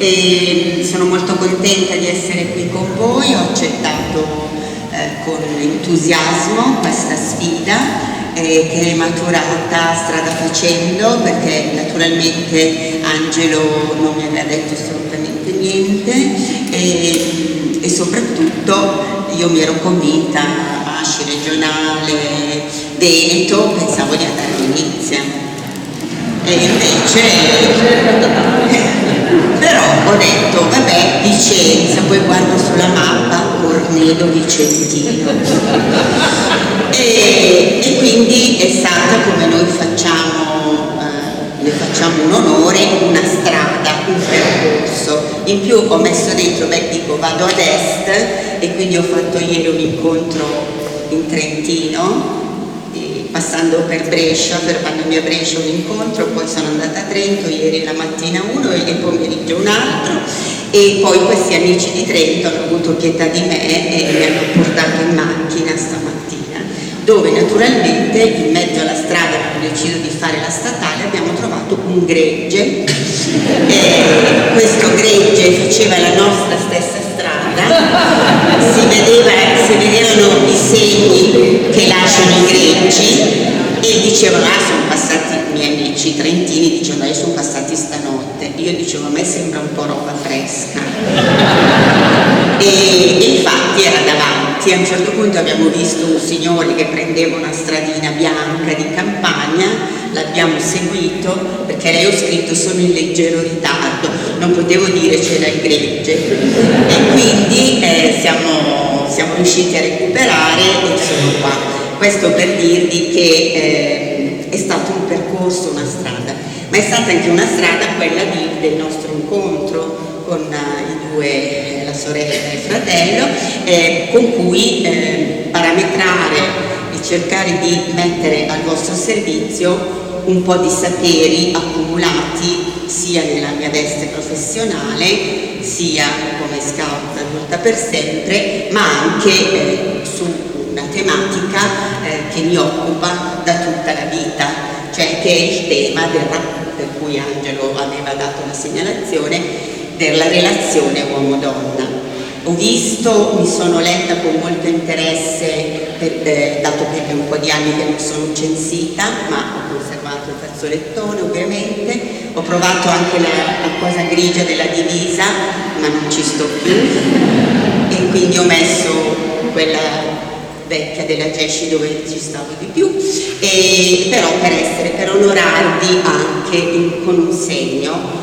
e sono molto contenta di essere qui con voi. Ho accettato con entusiasmo questa sfida che è maturata strada facendo, perché naturalmente Angelo non mi aveva detto assolutamente niente e soprattutto io mi ero convinta, ASCI regionale, Veneto, pensavo di andare all'inizio e invece però ho detto vabbè, Vicenza, poi guardo sulla mappa Cornedo Vicentino e quindi è stata, come noi facciamo, ne facciamo un onore, una strada, un percorso. In più ho messo dentro, dico vado ad est, e quindi ho fatto ieri un incontro in Trentino, passando per Brescia, fermandomi a Brescia un incontro, poi sono andata a Trento, ieri la mattina uno e pomeriggio un altro, e poi questi amici di Trento hanno avuto pietà di me e mi hanno portato in macchina stamattina, dove naturalmente in mezzo alla strada, quando ho deciso di fare la statale, abbiamo trovato un gregge, questo gregge faceva la nostra stessa strada, si vedevano i segni che lasciano i greggi e dicevano sono passati, i miei amici trentini dicevano sono passati stanotte, io dicevo a me sembra un po' roba fresca e infatti era davanti. A un certo punto abbiamo visto un signore che prendeva una stradina bianca di campagna, l'abbiamo seguito perché lei ho scritto sono in leggero ritardo, non potevo dire c'era il gregge e quindi siamo riusciti a recuperare e sono qua. Questo per dirvi che è stato un percorso, una strada, ma è stata anche una strada quella del nostro incontro con i due, la sorella e il fratello, con cui parametrare e cercare di mettere al vostro servizio un po' di saperi accumulati sia nella mia veste professionale, sia come scout adulta per sempre, ma anche su una tematica che mi occupa da tutta la vita, cioè che è il tema per cui Angelo aveva dato una segnalazione, della relazione uomo-donna. Ho visto, mi sono letta con molto interesse, dato che è un po' di anni che non sono censita, ma ho conservato il fazzolettone ovviamente, ho provato anche la cosa grigia della divisa, ma non ci sto più, e quindi ho messo quella vecchia della Gesci dove ci stavo di più, e però per onorarvi anche con un segno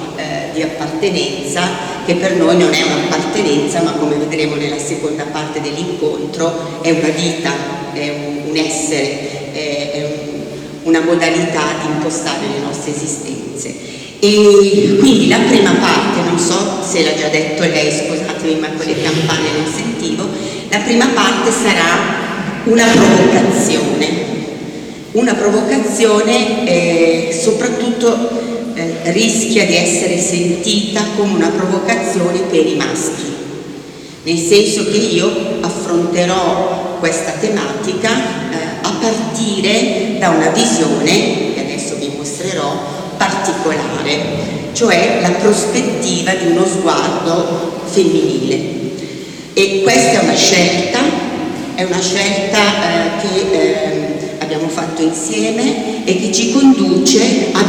di appartenenza, che per noi non è un'appartenenza, ma come vedremo nella seconda parte dell'incontro è una vita, è un essere, è una modalità di impostare le nostre esistenze. E quindi la prima parte, non so se l'ha già detto lei, scusatemi ma con le campane non sentivo, la prima parte sarà una provocazione soprattutto rischia di essere sentita come una provocazione per i maschi, nel senso che io affronterò questa tematica a partire da una visione, che adesso vi mostrerò, particolare, cioè la prospettiva di uno sguardo femminile. E questa è una scelta che abbiamo fatto insieme e che ci conduce a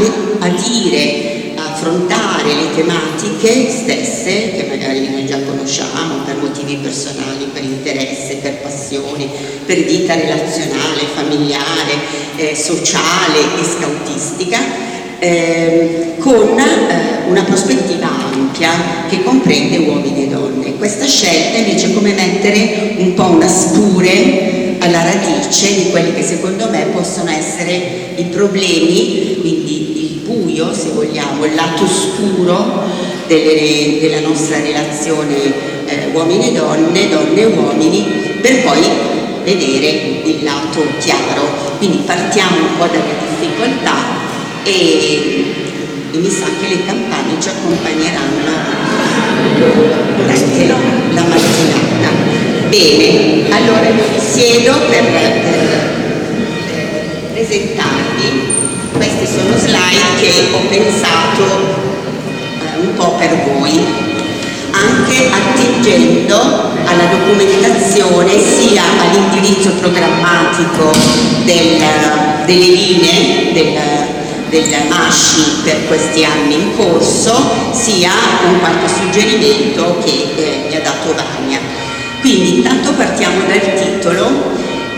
affrontare le tematiche stesse che magari noi già conosciamo per motivi personali, per interesse, per passioni, per vita relazionale, familiare, sociale e scoutistica, con una prospettiva ampia che comprende uomini e donne. Questa scelta invece è come mettere un po' una spure alla radice di quelli che secondo me possono essere i problemi, quindi il buio, se vogliamo, il lato scuro della nostra relazione uomini e donne, donne e uomini, per poi vedere il lato chiaro. Quindi partiamo un po' dalle difficoltà e mi sa che le campane ci accompagneranno durante la mattinata. Bene, allora mi siedo per presentarvi. Queste sono slide che ho pensato un po' per voi. all'indirizzo programmatico delle linee del MASCI per questi anni in corso, sia con qualche suggerimento che mi ha dato Vania. Quindi intanto partiamo dal titolo: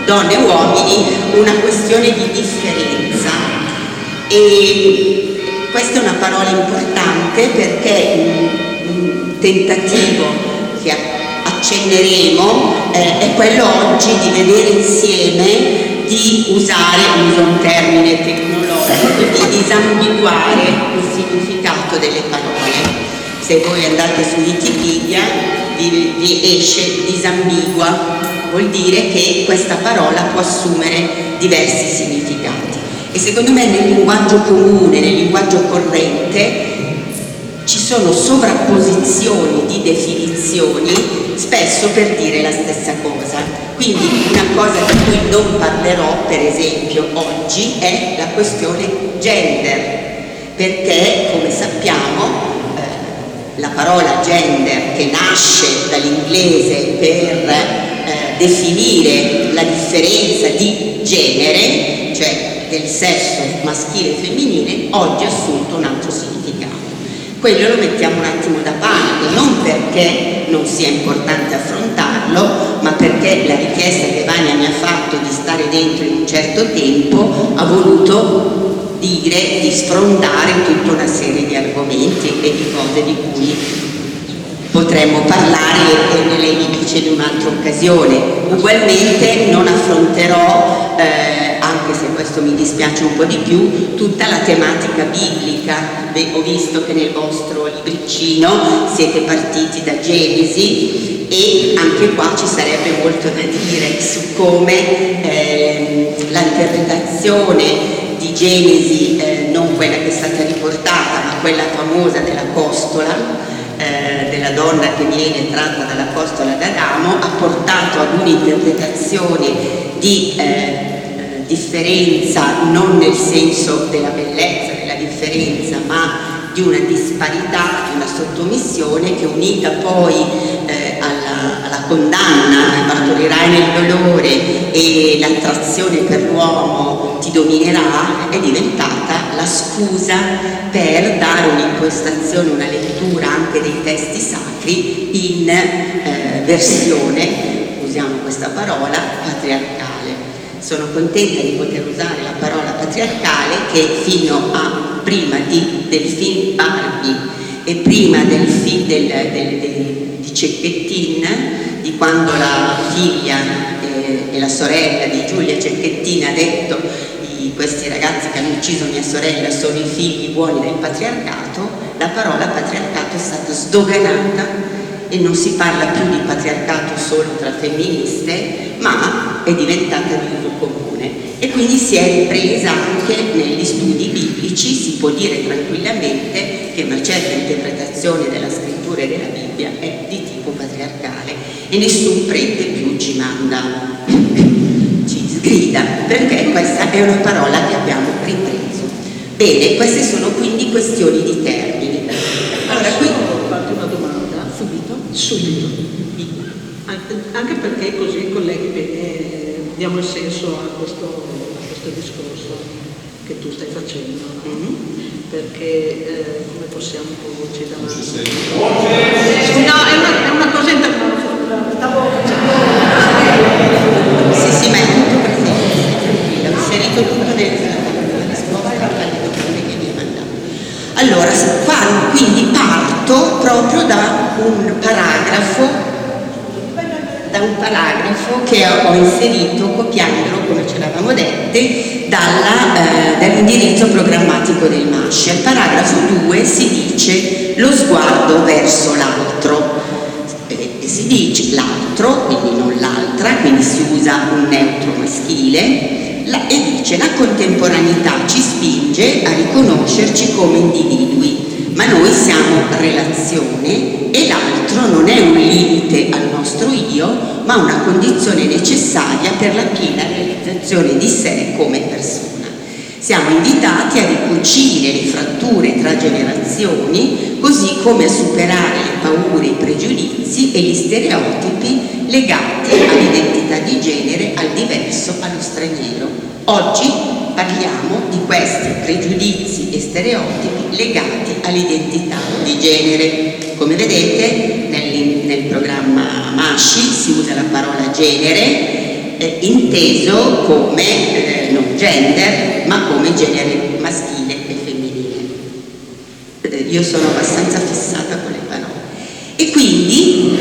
Donne e uomini, una questione di differenza. E questa è una parola importante perché un tentativo che accenneremo è quello oggi di vedere insieme, di usare, uso un termine tecnologico, di disambiguare il significato delle parole. Se voi andate su Wikipedia vi esce disambigua, vuol dire che questa parola può assumere diversi significati. E secondo me nel linguaggio comune, nel linguaggio corrente, ci sono sovrapposizioni di definizioni, spesso per dire la stessa cosa. Quindi una cosa di cui non parlerò, per esempio, oggi è la questione gender, perché, come sappiamo, la parola gender, che nasce dall'inglese per definire la differenza di genere, cioè del sesso maschile e femminile, oggi ha assunto un altro significato. Quello lo mettiamo un attimo da parte, non perché non sia importante affrontarlo, ma perché la richiesta che Vania mi ha fatto di stare dentro in un certo tempo ha voluto dire di sfrondare tutta una serie di argomenti e di cose di cui potremmo parlare e lei mi dice in un'altra occasione. Ugualmente non affronterò, anche se questo mi dispiace un po' di più, tutta la tematica biblica. Beh, ho visto che nel vostro libricino siete partiti da Genesi e anche qua ci sarebbe molto da dire su come l'interpretazione di Genesi, non quella che è stata riportata, ma quella famosa della costola, della donna che viene tratta dalla costola d'Adamo, ha portato ad un'interpretazione di differenza, non nel senso della bellezza della differenza, ma di una disparità, di una sottomissione che, unita poi alla condanna, partorirai nel dolore e l'attrazione per l'uomo ti dominerà, è diventata la scusa per dare un'impostazione, una lettura anche dei testi sacri in versione, usiamo questa parola, patriarcale. Sono contenta di poter usare la parola patriarcale che fino a prima del film Barbie e prima del film di Cecchettin, di quando la figlia e la sorella di Giulia Cecchettin ha detto questi ragazzi che hanno ucciso mia sorella sono i figli buoni del patriarcato, la parola patriarcato è stata sdoganata e non si parla più di patriarcato solo tra femministe, ma è diventata di uso comune e quindi si è ripresa anche negli studi biblici. Si può dire tranquillamente che una certa interpretazione della scrittura e della Bibbia è di tipo patriarcale e nessun prete più ci sgrida, perché questa è una parola che abbiamo ripreso. Bene, queste sono quindi questioni di termini. Allora, qui farti una domanda. Subito. Anche perché così i colleghi diamo il senso a questo discorso che tu stai facendo, no? Perché come possiamo porci davanti? No, è una cosa stavo facendo. Sì, ma è tutto perfetto, ho inserito tutto nella risposta alle domande che mi hai mandato. Allora, qua quindi parto proprio da un paragrafo che ho inserito copiandolo, come ce l'avevamo dette, dall'indirizzo programmatico del MASCI. Al paragrafo 2 si dice lo sguardo verso l'altro, e si dice l'altro, quindi non l'altra, quindi si usa un neutro maschile, e dice la contemporaneità ci spinge a riconoscerci come individui, ma noi siamo relazione e l'altro non è un limite al nostro io, ma una condizione necessaria per la piena realizzazione di sé come persona. Siamo invitati a ricucire le fratture tra generazioni, così come a superare le paure, i pregiudizi e gli stereotipi legati all'identità di genere, al diverso, allo straniero. Oggi parliamo di questi pregiudizi e stereotipi legati all'identità di genere. Come vedete nel programma MASCI si usa la parola genere inteso come non gender, ma come genere maschile e femminile. Io sono abbastanza fissata con le parole. E quindi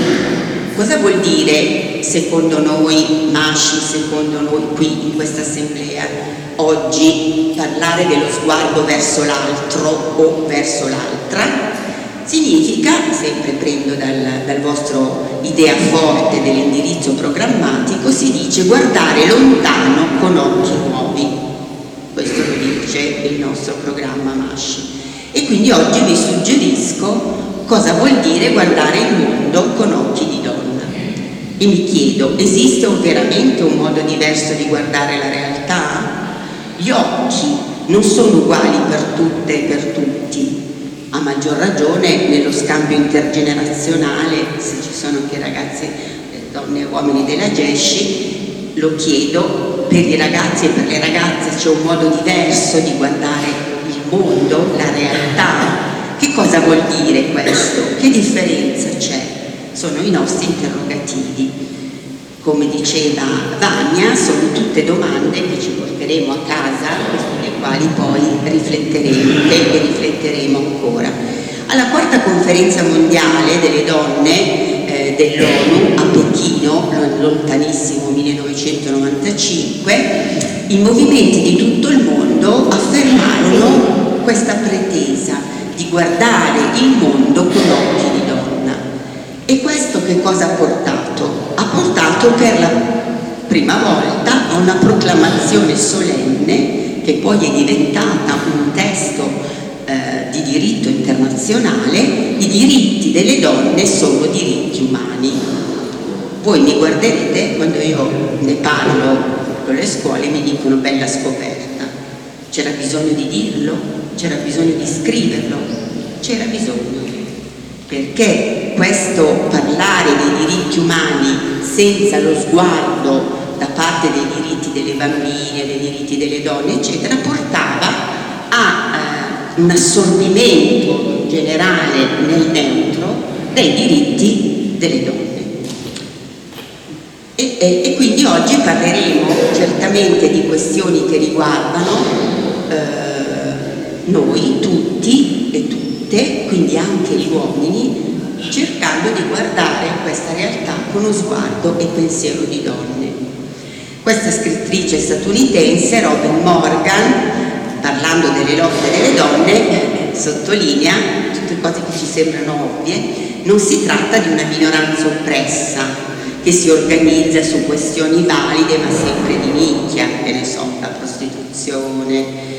cosa vuol dire secondo noi MASCI, secondo noi qui in questa assemblea oggi parlare dello sguardo verso l'altro o verso l'altra? Significa, sempre prendo dal vostro idea forte dell'indirizzo programmatico, si dice guardare lontano con occhi nuovi. Questo lo dice il nostro programma MASCI. E quindi oggi vi suggerisco cosa vuol dire guardare il mondo con occhi di donna. E mi chiedo, esiste veramente un modo diverso di guardare la realtà? Gli occhi non sono uguali per tutte e per tutti. A maggior ragione nello scambio intergenerazionale, se ci sono anche ragazze, donne e uomini della GESCI, lo chiedo, per i ragazzi e per le ragazze c'è un modo diverso di guardare il mondo, la realtà. Che cosa vuol dire questo? Che differenza c'è? Sono i nostri interrogativi. Come diceva Vania, sono tutte domande che ci porteremo a casa, sulle quali poi rifletteremo e rifletteremo ancora. Alla quarta conferenza mondiale delle donne dell'ONU a Pechino, lontanissimo 1995, i movimenti di tutto il mondo affermarono questa pretesa di guardare il mondo con occhi di donna. E questo che cosa ha portato? Ha portato per la prima volta a una proclamazione solenne che poi è diventata un testo di diritto internazionale: i diritti delle donne sono diritti umani. Voi mi guarderete quando io ne parlo con le scuole, mi dicono bella scoperta. C'era bisogno di dirlo? C'era bisogno di scriverlo? C'era bisogno. Perché questo parlare dei diritti umani senza lo sguardo da parte dei diritti delle bambine, dei diritti delle donne, eccetera, portava a un assorbimento generale nel neutro dei diritti delle donne. E quindi oggi parleremo certamente di questioni che riguardano noi tutti e tutte, quindi anche gli uomini, cercando di guardare questa realtà con uno sguardo e pensiero di donne. Questa scrittrice statunitense, Robin Morgan, parlando delle lotte delle donne, sottolinea tutte cose che ci sembrano ovvie: non si tratta di una minoranza oppressa che si organizza su questioni valide ma sempre di nicchia, che ne so, la prostituzione,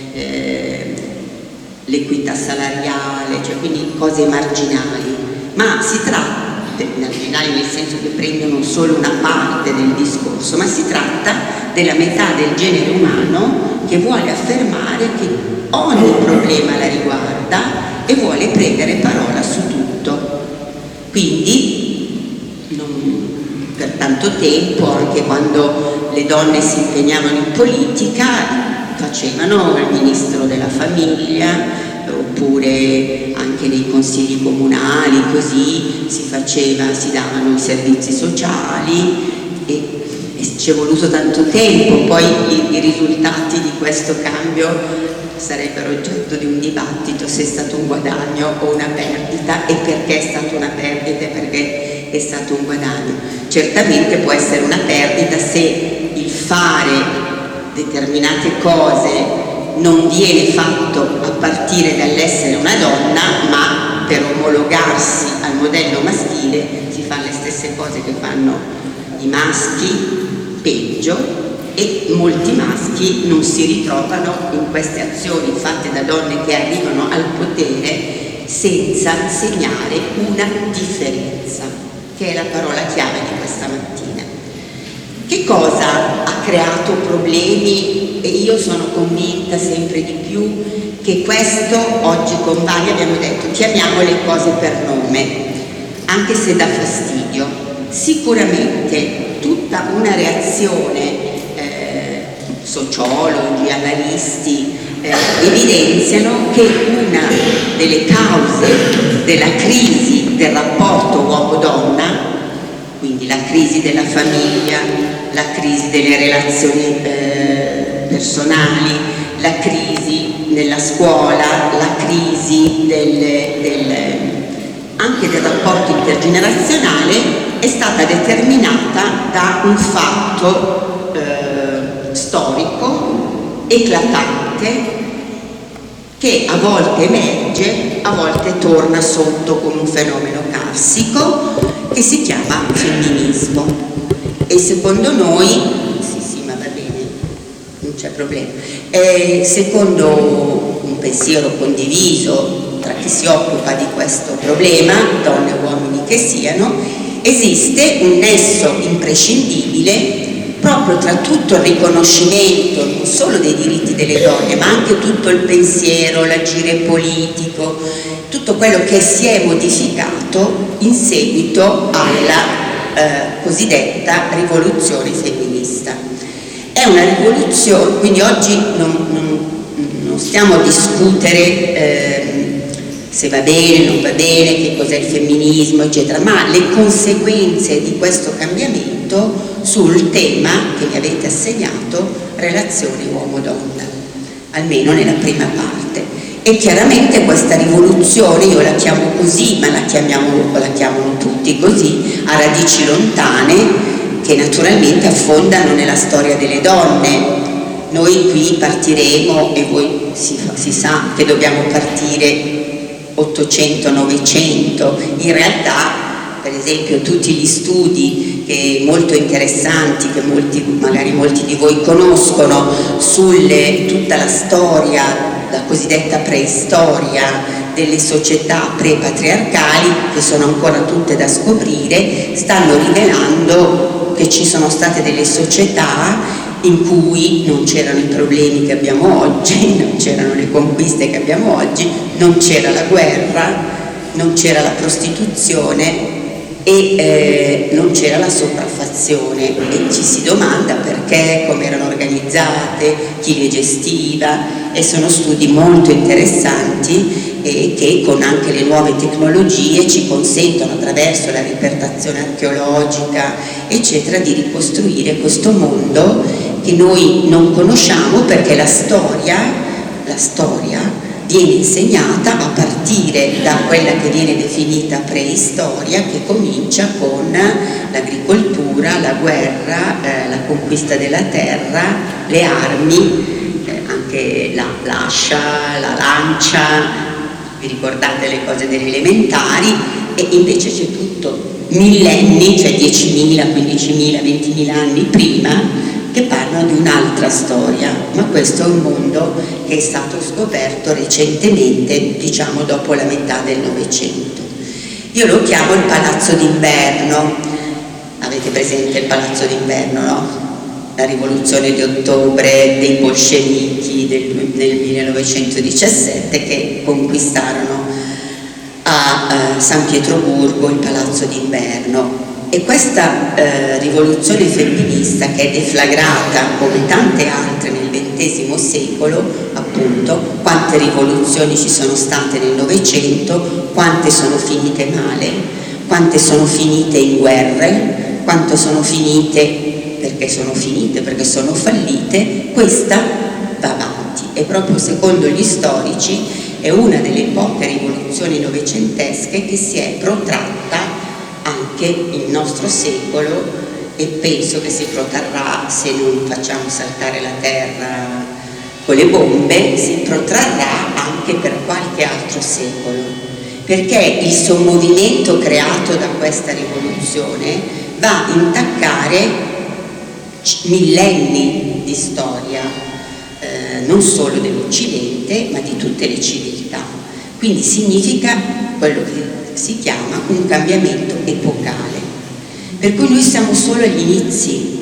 l'equità salariale, cioè quindi cose marginali, ma si tratta, marginali nel senso che prendono solo una parte del discorso, ma si tratta della metà del genere umano che vuole affermare che ogni problema la riguarda e vuole prendere parola su tutto. Quindi per tanto tempo, anche quando le donne si impegnavano in politica, facevano il ministro della famiglia, oppure anche nei consigli comunali, così si davano i servizi sociali e ci è voluto tanto tempo. Poi i risultati di questo cambio sarebbero oggetto di un dibattito, se è stato un guadagno o una perdita, e perché è stata una perdita e perché è stato un guadagno. Certamente può essere una perdita se il fare determinate cose non viene fatto a partire dall'essere una donna, ma per omologarsi al modello maschile si fanno le stesse cose che fanno i maschi, peggio, e molti maschi non si ritrovano in queste azioni fatte da donne che arrivano al potere senza segnare una differenza, che è la parola chiave di questa mattina. Che cosa ha creato problemi? E io sono convinta sempre di più che questo, oggi con Vani abbiamo detto, chiamiamo le cose per nome, anche se dà fastidio. Sicuramente tutta una reazione, sociologi, analisti, evidenziano che una delle cause della crisi del rapporto uomo-donna, quindi la crisi della famiglia, la crisi delle relazioni personali, la crisi nella scuola, la crisi anche del rapporto intergenerazionale, è stata determinata da un fatto storico, eclatante, che a volte emerge, a volte torna sotto come un fenomeno carsico, che si chiama femminismo. E secondo noi, sì, ma va bene, non c'è problema, secondo un pensiero condiviso tra chi si occupa di questo problema, donne e uomini che siano, esiste un nesso imprescindibile proprio tra tutto il riconoscimento non solo dei diritti delle donne, ma anche tutto il pensiero, l'agire politico, tutto quello che si è modificato in seguito alla cosiddetta rivoluzione femminista. È una rivoluzione, quindi oggi non stiamo a discutere se va bene, non va bene, che cos'è il femminismo, eccetera, ma le conseguenze di questo cambiamento sul tema che mi avete assegnato, relazioni uomo-donna, almeno nella prima parte. E chiaramente questa rivoluzione, io la chiamo così, ma la chiamano tutti così, ha radici lontane che naturalmente affondano nella storia delle donne. Noi qui partiremo, e voi si sa che dobbiamo partire 800-900, in realtà per esempio tutti gli studi molto interessanti che magari molti di voi conoscono tutta la storia, la cosiddetta preistoria delle società pre-patriarcali, che sono ancora tutte da scoprire, stanno rivelando che ci sono state delle società in cui non c'erano i problemi che abbiamo oggi, non c'erano le conquiste che abbiamo oggi, non c'era la guerra, non c'era la prostituzione e non c'era la sopraffazione, e ci si domanda perché, come erano organizzate, chi le gestiva, e sono studi molto interessanti e che con anche le nuove tecnologie ci consentono, attraverso la ripertazione archeologica eccetera, di ricostruire questo mondo che noi non conosciamo, perché la storia viene insegnata a partire da quella che viene definita preistoria, che comincia con l'agricoltura, la guerra, la conquista della terra, le armi, anche l'ascia, la lancia, vi ricordate le cose delle elementari, e invece c'è tutto millenni, cioè 10.000, 15.000, 20.000 anni prima, che parlano di un'altra storia, ma questo è un mondo che è stato scoperto recentemente, diciamo dopo la metà del Novecento. Io lo chiamo il Palazzo d'Inverno. Avete presente il Palazzo d'Inverno, no? La rivoluzione di ottobre dei bolscevichi del 1917, che conquistarono a San Pietroburgo il Palazzo d'Inverno. E questa rivoluzione femminista, che è deflagrata come tante altre nel XX secolo, appunto, quante rivoluzioni ci sono state nel Novecento, quante sono finite male, quante sono finite in guerre, quante sono finite perché sono fallite, questa va avanti. E proprio secondo gli storici è una delle poche rivoluzioni novecentesche che si è protratta anche il nostro secolo, e penso che si protrarrà, se non facciamo saltare la terra con le bombe, si protrarrà anche per qualche altro secolo, perché il sommovimento creato da questa rivoluzione va a intaccare millenni di storia, non solo dell'Occidente ma di tutte le civiltà. Quindi significa quello che si chiama un cambiamento epocale, per cui noi siamo solo agli inizi,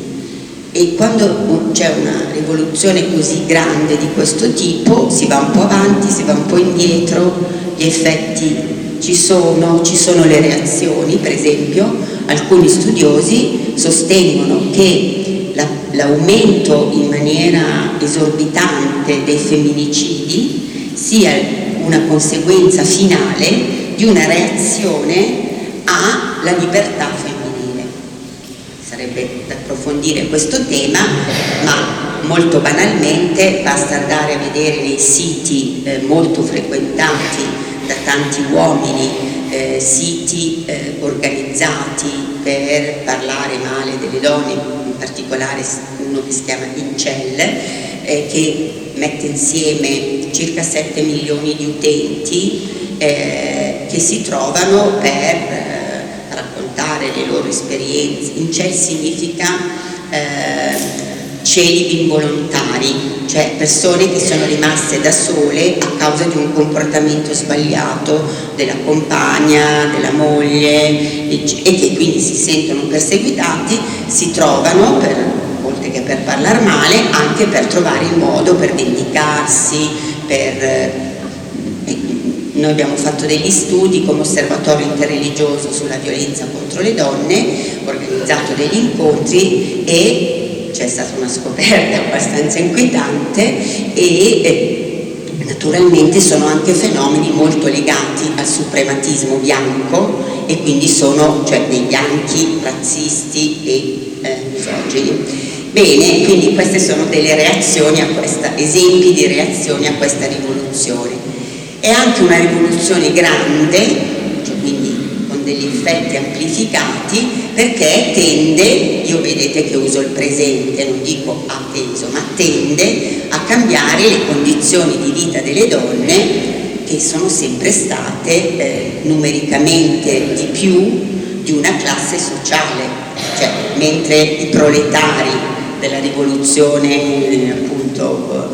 E quando c'è una rivoluzione così grande di questo tipo si va un po' avanti, si va un po' indietro, gli effetti ci sono le reazioni. Per esempio alcuni studiosi sostengono che l'aumento in maniera esorbitante dei femminicidi sia una conseguenza finale di una reazione alla libertà femminile. Sarebbe da approfondire questo tema, ma molto banalmente basta andare a vedere nei siti molto frequentati da tanti uomini, siti organizzati per parlare male delle donne, in particolare uno che si chiama Incel, che mette insieme circa 7 milioni di utenti che si trovano per raccontare le loro esperienze. Incel significa celibi involontari, cioè persone che sono rimaste da sole a causa di un comportamento sbagliato della compagna, della moglie, e che quindi si sentono perseguitati, si trovano, oltre che per parlare male, anche per trovare il modo per vendicarsi, noi abbiamo fatto degli studi come osservatorio interreligioso sulla violenza contro le donne, organizzato degli incontri e c'è stata una scoperta abbastanza inquietante e naturalmente sono anche fenomeni molto legati al suprematismo bianco e quindi sono dei bianchi razzisti e misogini. Bene, quindi queste sono delle reazioni esempi di reazioni a questa rivoluzione. È anche una rivoluzione grande, quindi con degli effetti amplificati, perché tende, io vedete che uso il presente, non dico atteso, ma tende a cambiare le condizioni di vita delle donne che sono sempre state numericamente di più di una classe sociale, cioè mentre i proletari della rivoluzione appunto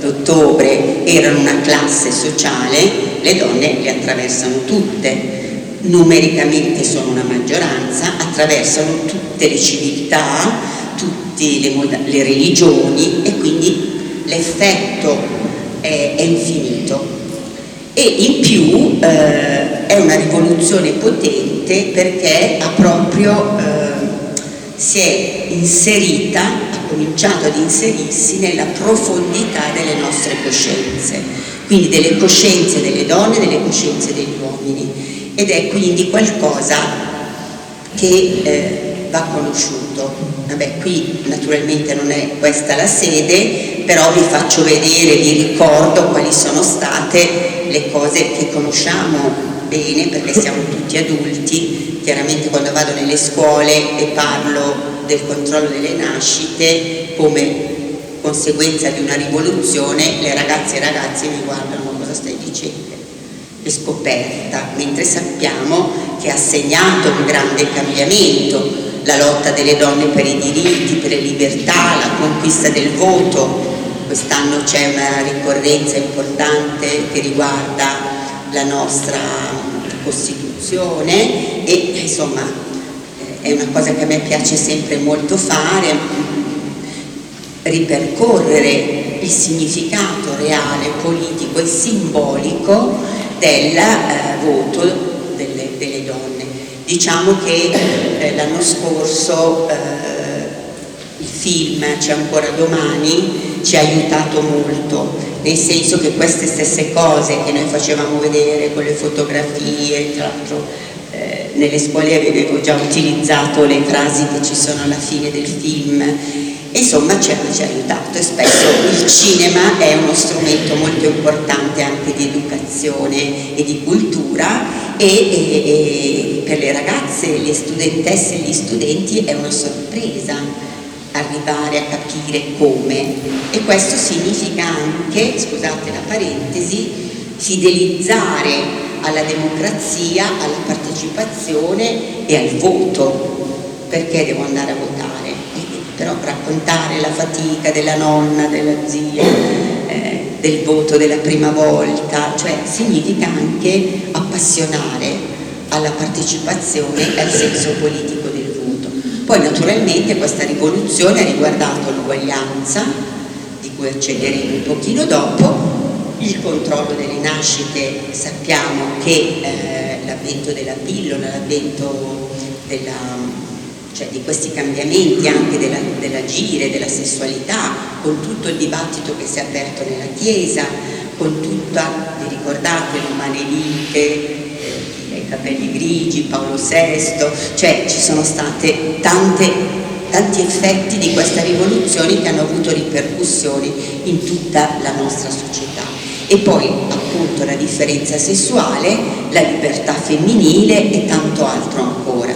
d'ottobre erano una classe sociale, le donne le attraversano tutte, numericamente sono una maggioranza, attraversano tutte le civiltà, tutte le religioni e quindi l'effetto è infinito. E in più è una rivoluzione potente perché si è inserita, ha cominciato ad inserirsi nella profondità delle nostre coscienze, quindi delle coscienze delle donne e delle coscienze degli uomini, ed è quindi qualcosa che va conosciuto. Vabbè, qui naturalmente non è questa la sede, però vi faccio vedere, vi ricordo quali sono state le cose che conosciamo bene perché siamo tutti adulti. Chiaramente quando vado nelle scuole e parlo del controllo delle nascite come conseguenza di una rivoluzione, le ragazze e i ragazzi mi guardano: ma cosa stai dicendo? È scoperta, mentre sappiamo che ha segnato un grande cambiamento, la lotta delle donne per i diritti, per le libertà, la conquista del voto. Quest'anno c'è una ricorrenza importante che riguarda la nostra Costituzione e insomma è una cosa che a me piace sempre molto fare, ripercorrere il significato reale, politico e simbolico del voto delle donne. Diciamo che l'anno scorso il film C'è ancora domani ci ha aiutato molto, nel senso che queste stesse cose che noi facevamo vedere con le fotografie, tra l'altro nelle scuole avevo già utilizzato le frasi che ci sono alla fine del film, e insomma ci ha aiutato, e spesso il cinema è uno strumento molto importante anche di educazione e di cultura, e per le ragazze, le studentesse e gli studenti è una sorpresa arrivare a capire come, e questo significa anche, scusate la parentesi, fidelizzare alla democrazia, alla partecipazione e al voto. Perché devo andare a votare? Però raccontare la fatica della nonna, della zia, del voto della prima volta, cioè significa anche appassionare alla partecipazione e al senso politico del voto. Poi Poi naturalmente questa rivoluzione ha riguardato l'uguaglianza, di cui accenderemo un pochino dopo, il controllo delle nascite. Sappiamo che l'avvento della pillola, l'avvento di questi cambiamenti anche dell'agire, della sessualità, con tutto il dibattito che si è aperto nella Chiesa, con tutta, vi ricordate, l'Umanelite, i capelli grigi, Paolo VI, cioè ci sono state tanti effetti di questa rivoluzione che hanno avuto ripercussioni in tutta la nostra società. E poi appunto la differenza sessuale, la libertà femminile e tanto altro ancora.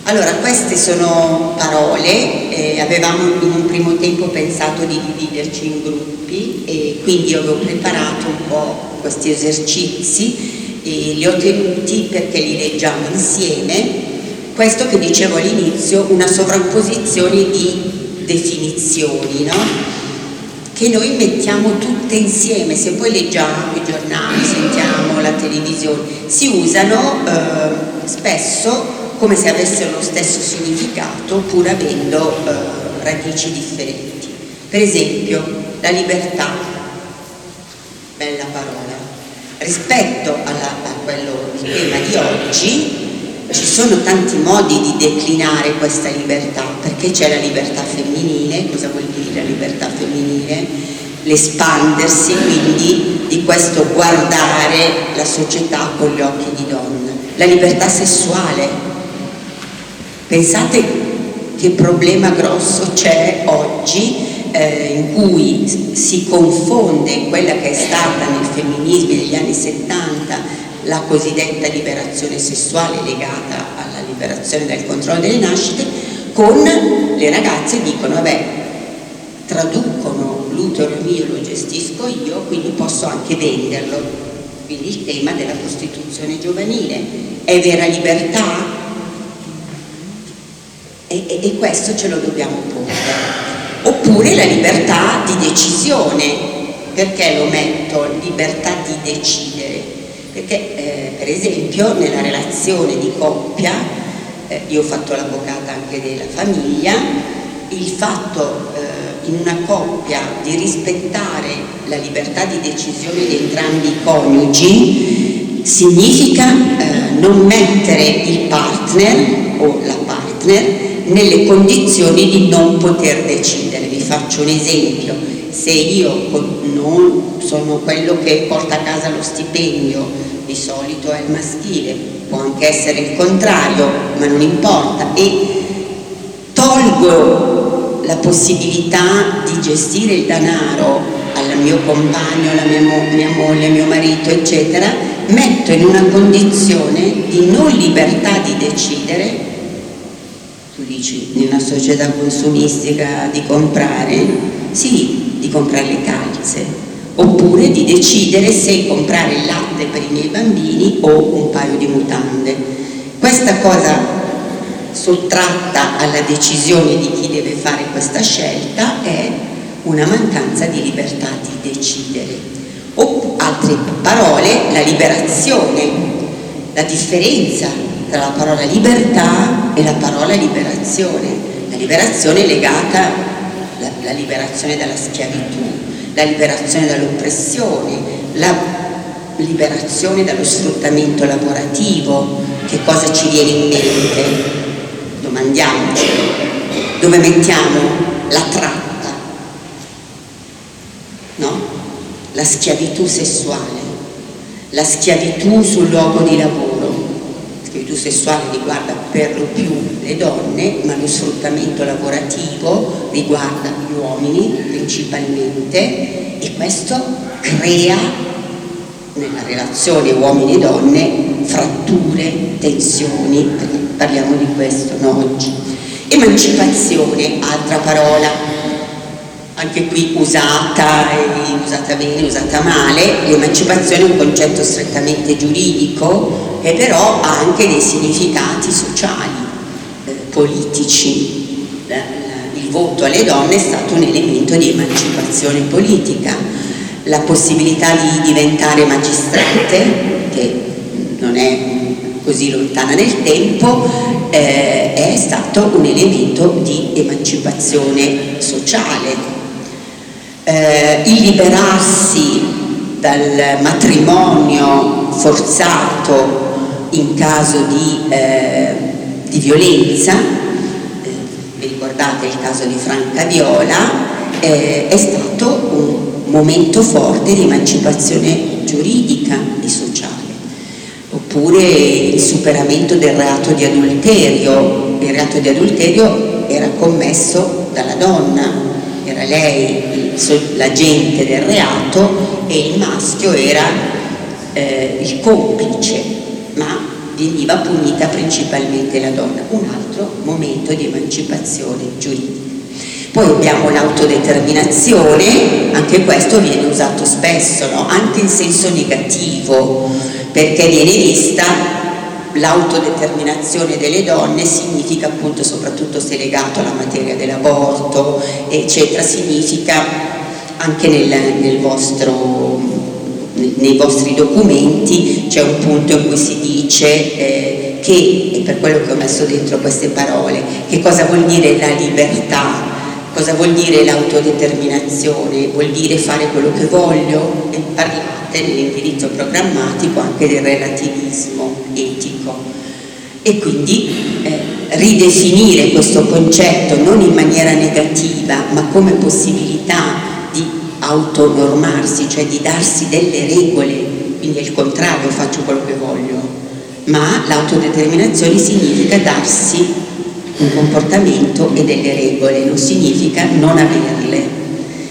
Allora, queste sono parole, avevamo in un primo tempo pensato di dividerci in gruppi e quindi io avevo preparato un po' questi esercizi e li ho tenuti perché li leggiamo insieme. Questo che dicevo all'inizio, una sovrapposizione di definizioni, no? Che noi mettiamo tutte insieme. Se poi leggiamo i giornali, sentiamo la televisione, si usano spesso come se avessero lo stesso significato pur avendo radici differenti. Per esempio, la libertà, bella parola, rispetto a quello il tema di oggi. Ci sono tanti modi di declinare questa libertà, perché c'è la libertà femminile. Cosa vuol dire la libertà femminile? L'espandersi quindi di questo guardare la società con gli occhi di donna. La libertà sessuale, pensate che problema grosso c'è oggi in cui si confonde quella che è stata nel femminismo degli anni 70 la cosiddetta liberazione sessuale legata alla liberazione dal controllo delle nascite, con le ragazze dicono vabbè, traducono l'utero mio, lo gestisco io, quindi posso anche venderlo. Quindi il tema della prostituzione giovanile è vera libertà? E questo ce lo dobbiamo porre. Oppure la libertà di decisione. Perché lo metto? Libertà di decidere. Perché per esempio nella relazione di coppia, io ho fatto l'avvocata anche della famiglia, il fatto in una coppia di rispettare la libertà di decisione di entrambi i coniugi significa non mettere il partner o la partner nelle condizioni di non poter decidere. Vi faccio un esempio: se io non sono quello che porta a casa lo stipendio, di solito è il maschile, può anche essere il contrario, ma non importa, e tolgo la possibilità di gestire il denaro al mio compagno, alla mia moglie, mio marito, eccetera, metto in una condizione di non libertà di decidere. Tu dici, in una società consumistica, di comprare? Sì, di comprare le calze, oppure di decidere se comprare il latte per i miei bambini o un paio di mutande. Questa cosa sottratta alla decisione di chi deve fare questa scelta è una mancanza di libertà di decidere. O altre parole, la liberazione, la differenza tra la parola libertà e la parola liberazione. La liberazione è legata alla liberazione dalla schiavitù, la liberazione dall'oppressione, la liberazione dallo sfruttamento lavorativo. Che cosa ci viene in mente? Domandiamoci. Dove mettiamo la tratta? No? La schiavitù sessuale, la schiavitù sul luogo di lavoro. La schiavitù sessuale riguarda per lo più le donne, ma lo sfruttamento lavorativo riguarda gli uomini principalmente, e questo crea nella relazione uomini e donne fratture, tensioni, perché parliamo di questo oggi. Emancipazione, altra parola, anche qui usata bene, usata male. L'emancipazione è un concetto strettamente giuridico che però ha anche dei significati sociali, politici. Il voto alle donne è stato un elemento di emancipazione politica, la possibilità di diventare magistrate, che non è così lontana nel tempo, è stato un elemento di emancipazione sociale. Il liberarsi dal matrimonio forzato in caso di violenza, vi ricordate il caso di Franca Viola, è stato un momento forte di emancipazione giuridica e sociale. Oppure il superamento del reato di adulterio. Il reato di adulterio era commesso dalla donna, era lei l'agente del reato e il maschio era il complice, ma veniva punita principalmente la donna. Un altro momento di emancipazione giuridica. Poi abbiamo l'autodeterminazione, anche questo viene usato spesso, no? Anche in senso negativo, perché viene vista l'autodeterminazione delle donne, significa appunto, soprattutto se legato alla materia dell'aborto, eccetera, significa anche nei vostri documenti c'è un punto in cui si dice che, e per quello che ho messo dentro queste parole, che cosa vuol dire la libertà. Cosa vuol dire l'autodeterminazione? Vuol dire fare quello che voglio, e parlate nell'indirizzo programmatico anche del relativismo etico. E quindi ridefinire questo concetto non in maniera negativa, ma come possibilità di autonormarsi, cioè di darsi delle regole, quindi è il contrario, faccio quello che voglio, ma l'autodeterminazione significa darsi un comportamento e delle regole, non significa non averle,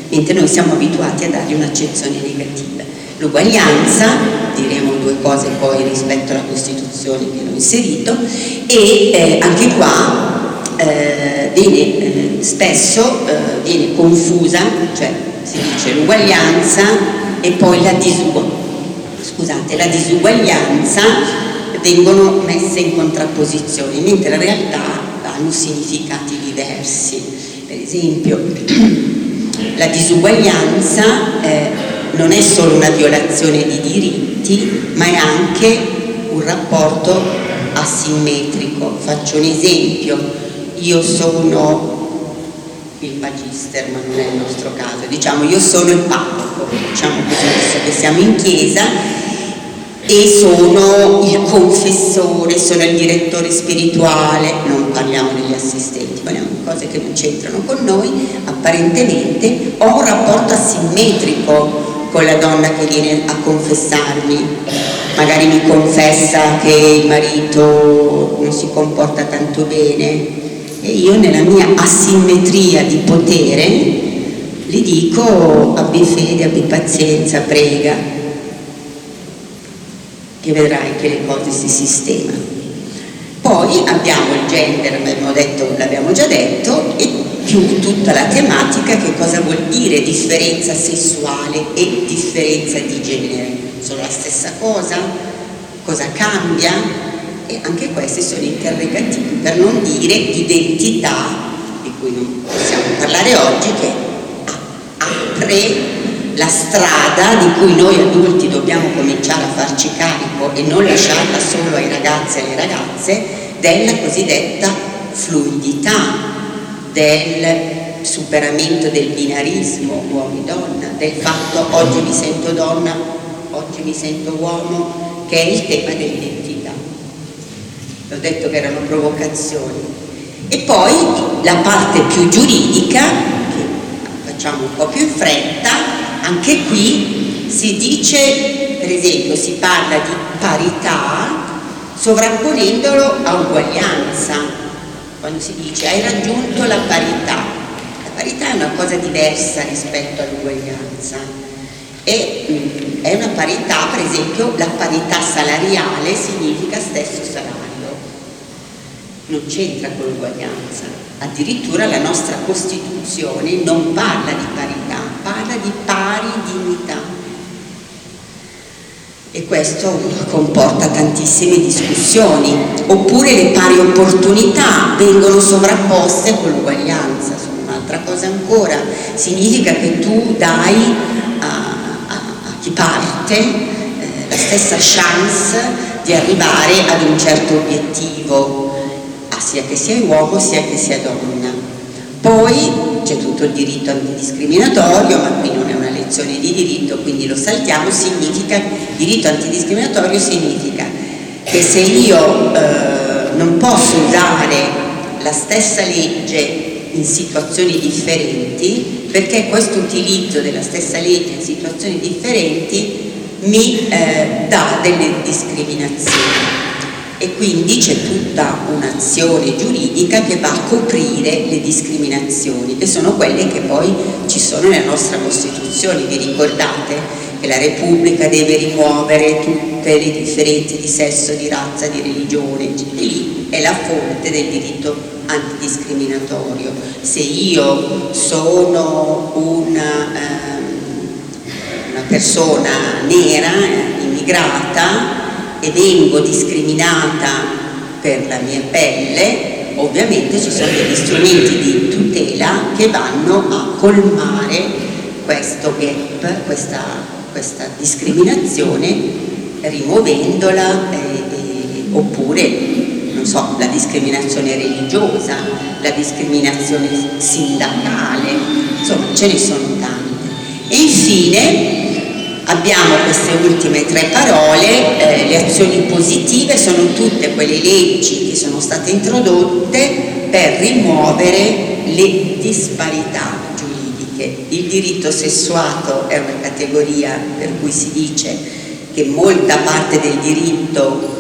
mentre noi siamo abituati a dargli un'accezione negativa. L'uguaglianza, diremo due cose poi rispetto alla Costituzione che l'ho inserito, e anche qua spesso viene confusa, cioè si dice l'uguaglianza e poi la disuguaglianza vengono messe in contrapposizione, mentre in realtà hanno significati diversi. Per esempio, la disuguaglianza non è solo una violazione di diritti, ma è anche un rapporto asimmetrico. Faccio un esempio: io sono il magister, ma non è il nostro caso, diciamo io sono il parroco, diciamo così, adesso che siamo in chiesa, e sono il confessore, sono il direttore spirituale, non parliamo degli assistenti, parliamo di cose che non c'entrano con noi. Apparentemente ho un rapporto asimmetrico con la donna che viene a confessarmi, magari mi confessa che il marito non si comporta tanto bene e io nella mia asimmetria di potere gli dico abbi fede, abbi pazienza, prega, che vedrai che le cose si sistemano. Poi abbiamo il gender, l'abbiamo già detto, e più tutta la tematica che cosa vuol dire differenza sessuale e differenza di genere. Sono la stessa cosa? Cosa cambia? E anche questi sono interrogativi, per non dire identità, di cui non possiamo parlare oggi, che apre la strada di cui noi adulti dobbiamo cominciare a farci carico e non lasciarla solo ai ragazzi e alle ragazze, della cosiddetta fluidità, del superamento del binarismo uomo-donna, del fatto oggi mi sento donna, oggi mi sento uomo, che è il tema dell'identità. Ho detto che erano provocazioni. E poi la parte più giuridica, che facciamo un po' più in fretta. Anche qui si dice, per esempio, si parla di parità sovrapponendolo a uguaglianza. Quando si dice hai raggiunto la parità è una cosa diversa rispetto all'uguaglianza. È una parità, per esempio, la parità salariale significa stesso salario, non c'entra con l'uguaglianza. Addirittura la nostra Costituzione non parla di parità, parla di pari dignità, e questo comporta tantissime discussioni. Oppure le pari opportunità vengono sovrapposte con l'uguaglianza, sono un'altra cosa ancora. Significa che tu dai a chi parte la stessa chance di arrivare ad un certo obiettivo, sia che sia uomo sia che sia donna. Poi c'è tutto il diritto antidiscriminatorio, ma qui non è una lezione di diritto, quindi lo saltiamo. Diritto antidiscriminatorio significa che se io non posso usare la stessa legge in situazioni differenti, perché questo utilizzo della stessa legge in situazioni differenti mi dà delle discriminazioni, e quindi c'è tutta un'azione giuridica che va a coprire le discriminazioni, che sono quelle che poi ci sono nella nostra Costituzione. Vi ricordate che la Repubblica deve rimuovere tutte le differenze di sesso, di razza, di religione, e lì è la fonte del diritto antidiscriminatorio. Se io sono una persona nera, immigrata, e vengo discriminata per la mia pelle, ovviamente ci sono degli strumenti di tutela che vanno a colmare questo gap, questa discriminazione, rimuovendola, oppure, non so, la discriminazione religiosa, la discriminazione sindacale, insomma ce ne sono tante. E infine abbiamo queste ultime tre parole. Le azioni positive sono tutte quelle leggi che sono state introdotte per rimuovere le disparità giuridiche. Il diritto sessuato è una categoria per cui si dice che molta parte del diritto,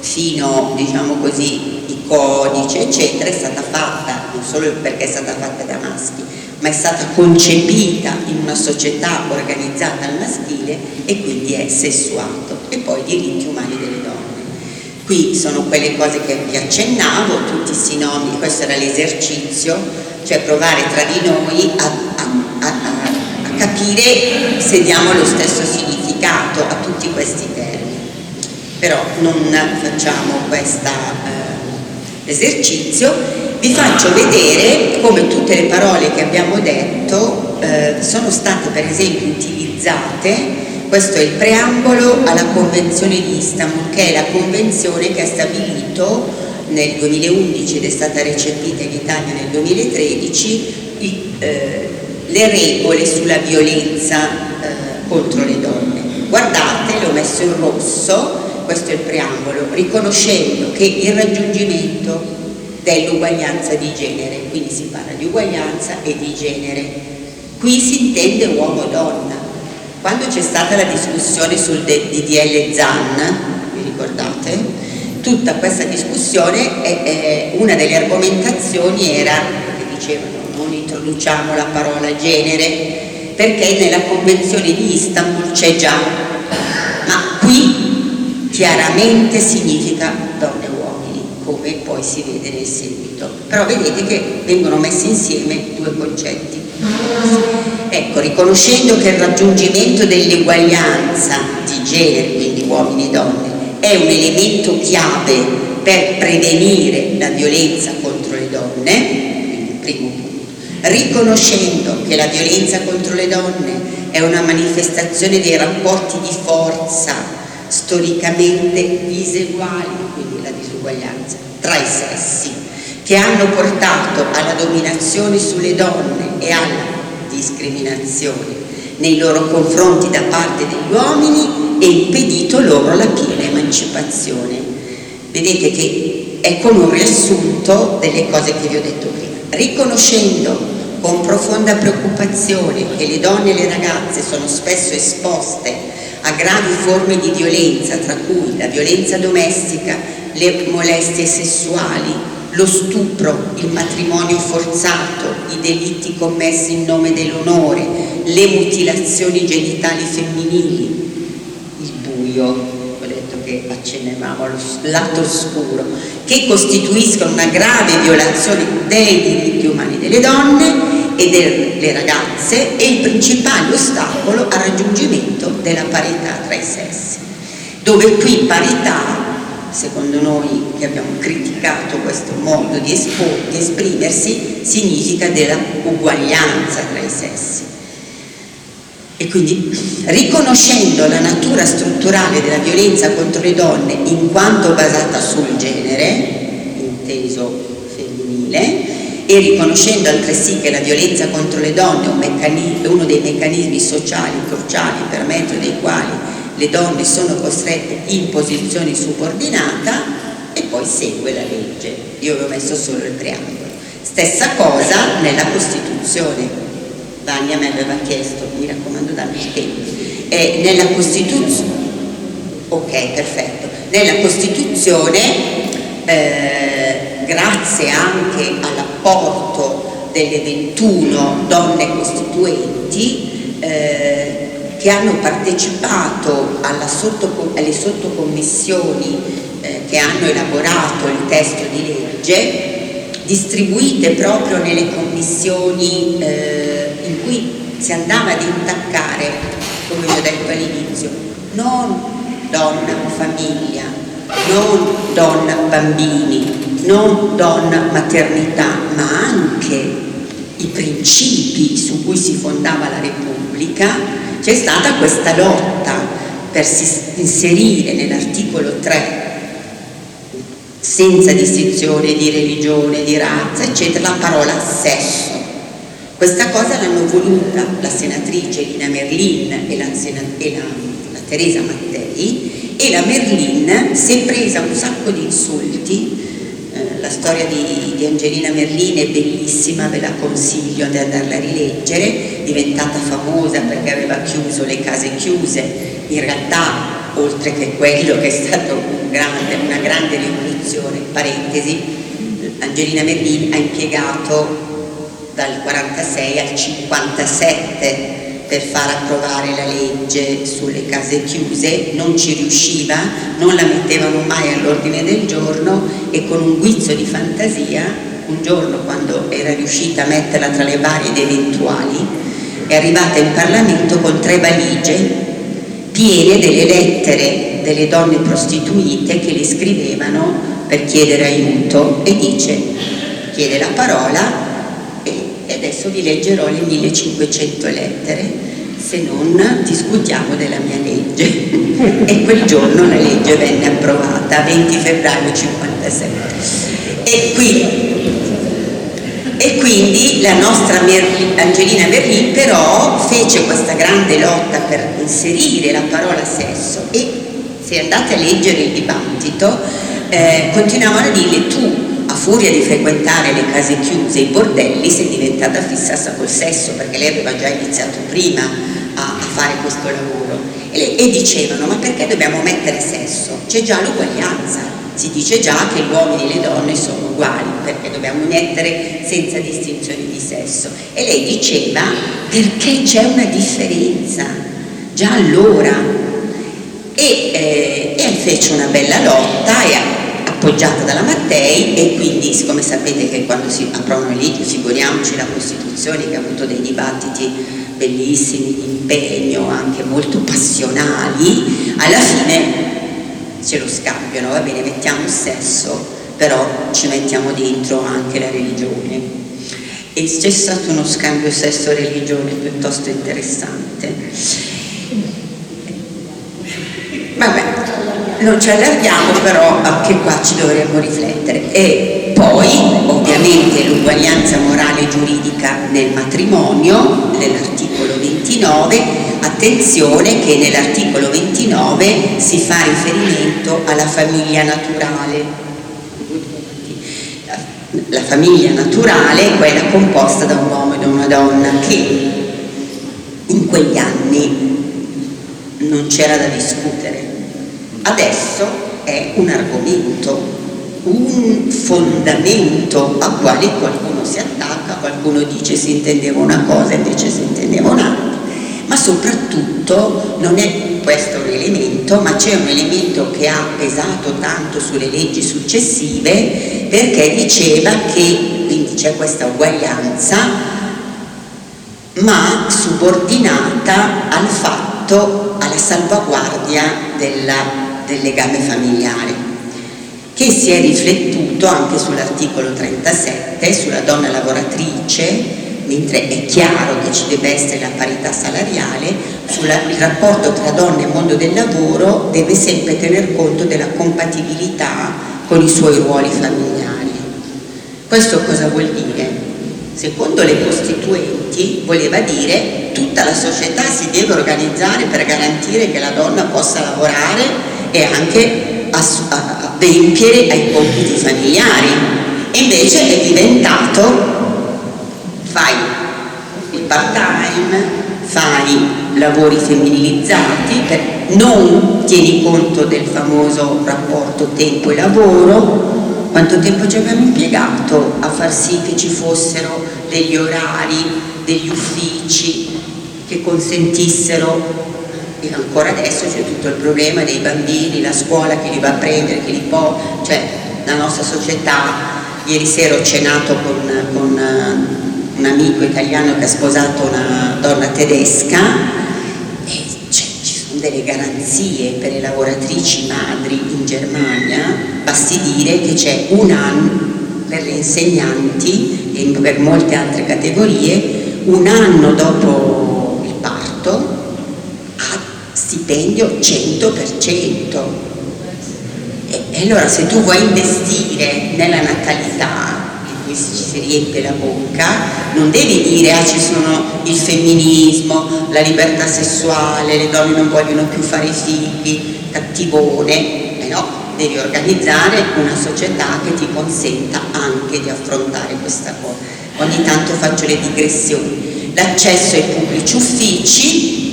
fino, diciamo così, i codici eccetera, è stata fatta non solo perché è stata fatta da maschi, ma è stata concepita in una società organizzata al maschile e quindi è sessuato. E poi i diritti umani delle donne. Qui sono quelle cose che vi accennavo, tutti i sinonimi, questo era l'esercizio, cioè provare tra di noi a capire se diamo lo stesso significato a tutti questi termini. Però non facciamo questo esercizio. Vi faccio vedere come tutte le parole che abbiamo detto sono state per esempio utilizzate. Questo è il preambolo alla Convenzione di Istanbul, che è la convenzione che ha stabilito nel 2011 ed è stata recepita in Italia nel 2013 le regole sulla violenza contro le donne. Guardate, l'ho messo in rosso, questo è il preambolo, riconoscendo che il raggiungimento dell'uguaglianza di genere, quindi si parla di uguaglianza e di genere. Qui si intende uomo-donna. Quando c'è stata la discussione sul DDL Zan, vi ricordate? Tutta questa discussione, una delle argomentazioni era che dicevano non introduciamo la parola genere perché nella Convenzione di Istanbul c'è già, ma qui chiaramente significa donne e uomini, come poi si vede nel seguito. Però vedete che vengono messi insieme due concetti. Ecco, riconoscendo che il raggiungimento dell'eguaglianza di genere, quindi uomini e donne, è un elemento chiave per prevenire la violenza contro le donne, quindi il primo punto. Riconoscendo che la violenza contro le donne è una manifestazione dei rapporti di forza storicamente diseguali, quindi la disuguaglianza tra i sessi, che hanno portato alla dominazione sulle donne e alla discriminazione nei loro confronti da parte degli uomini e impedito loro la piena emancipazione. Vedete che è come un riassunto delle cose che vi ho detto prima. Riconoscendo con profonda preoccupazione che le donne e le ragazze sono spesso esposte a gravi forme di violenza, tra cui la violenza domestica, le molestie sessuali, lo stupro, il matrimonio forzato, i delitti commessi in nome dell'onore, le mutilazioni genitali femminili, il buio, ho detto che accennavamo allo lato oscuro, che costituiscono una grave violazione dei diritti umani delle donne e delle ragazze e il principale ostacolo al raggiungimento della parità tra i sessi, dove qui parità, secondo noi che abbiamo criticato questo modo di esprimersi, significa della uguaglianza tra i sessi. E quindi, riconoscendo la natura strutturale della violenza contro le donne in quanto basata sul genere, inteso femminile, e riconoscendo altresì che la violenza contro le donne è uno dei meccanismi sociali cruciali per mezzo dei quali le donne sono costrette in posizione subordinata, e poi segue la legge. Io avevo messo solo il preambolo. Stessa cosa nella Costituzione. Vania mi aveva chiesto, mi raccomando, dammi il tempo. Nella Costituzione, ok, perfetto. Nella Costituzione, grazie anche all'apporto delle 21 donne costituenti che hanno partecipato alle sottocommissioni che hanno elaborato il testo di legge, distribuite proprio nelle commissioni in cui si andava ad intaccare, come vi ho detto all'inizio, non donna famiglia, non donna bambini, non donna maternità, ma anche i principi su cui si fondava la Repubblica. C'è stata questa lotta per inserire nell'articolo 3, senza distinzione di religione, di razza, eccetera, la parola sesso. Questa cosa l'hanno voluta la senatrice Lina Merlin e la Teresa Mattei, e la Merlin si è presa un sacco di insulti. La storia di Angelina Merlin è bellissima, ve la consiglio di andarla a rileggere, diventata famosa perché aveva chiuso le case chiuse. In realtà, oltre che quello che è stato una grande rivoluzione, parentesi, Angelina Merlin ha impiegato dal 46 al 57 per far approvare la legge sulle case chiuse, non ci riusciva, non la mettevano mai all'ordine del giorno, e con un guizzo di fantasia, un giorno, quando era riuscita a metterla tra le varie ed eventuali, è arrivata in Parlamento con 3 valigie piene delle lettere delle donne prostituite che le scrivevano per chiedere aiuto, e chiede la parola, e adesso vi leggerò le 1500 lettere, se non discutiamo della mia legge. E quel giorno la legge venne approvata, 20 febbraio 57. E quindi la nostra Angelina Merlin però fece questa grande lotta per inserire la parola sesso, e se andate a leggere il dibattito continuavano a dirle: tu, a furia di frequentare le case chiuse, i bordelli, sei diventata fissata col sesso, perché lei aveva già iniziato prima a fare questo lavoro, e dicevano: ma perché dobbiamo mettere sesso? C'è già l'uguaglianza, si dice già che gli uomini e le donne sono uguali, perché dobbiamo mettere senza distinzioni di sesso? E lei diceva: perché c'è una differenza già allora. E fece una bella lotta, appoggiata dalla Mattei, e quindi, siccome sapete che quando si approvano le leggi, figuriamoci la Costituzione, che ha avuto dei dibattiti bellissimi, di impegno, anche molto passionali, alla fine ce lo scambiano, va bene, mettiamo il sesso, però ci mettiamo dentro anche la religione. E c'è stato uno scambio sesso-religione piuttosto interessante. Vabbè, non ci allarghiamo, però anche qua ci dovremmo riflettere. E poi, ovviamente, l'uguaglianza morale e giuridica nel matrimonio, nell'articolo 29, attenzione che nell'articolo 29 si fa riferimento alla famiglia naturale. La famiglia naturale è quella composta da un uomo e da una donna, che in quegli anni non c'era da discutere. Adesso è un argomento, un fondamento al quale qualcuno si attacca, qualcuno dice si intendeva una cosa, invece si intendeva un'altra. Ma soprattutto non è questo un elemento, ma c'è un elemento che ha pesato tanto sulle leggi successive, perché diceva che quindi c'è questa uguaglianza, ma subordinata al fatto, alla salvaguardia del legame familiare, che si è riflettuto anche sull'articolo 37, sulla donna lavoratrice, mentre è chiaro che ci deve essere la parità salariale, il rapporto tra donne e mondo del lavoro deve sempre tener conto della compatibilità con i suoi ruoli familiari. Questo cosa vuol dire? Secondo le Costituenti voleva dire tutta la società si deve organizzare per garantire che la donna possa lavorare e anche adempiere ai compiti familiari, e invece è diventato fai il part-time, fai lavori femminilizzati, non tieni conto del famoso rapporto tempo e lavoro. Quanto tempo ci abbiamo impiegato a far sì che ci fossero degli orari, degli uffici che consentissero, e ancora adesso c'è tutto il problema dei bambini, la scuola che li va a prendere, che li può, cioè la nostra società. Ieri sera ho cenato con un amico italiano che ha sposato una donna tedesca e ci sono delle garanzie per le lavoratrici madri in Germania, basti dire che c'è un anno per le insegnanti e per molte altre categorie, un anno dopo il parto a stipendio 100%. E allora se tu vuoi investire nella natalità, ci si riempie la bocca, non devi dire ci sono il femminismo, la libertà sessuale, le donne non vogliono più fare figli, cattivone, no, devi organizzare una società che ti consenta anche di affrontare questa cosa. Ogni tanto faccio le digressioni. L'accesso ai pubblici uffici,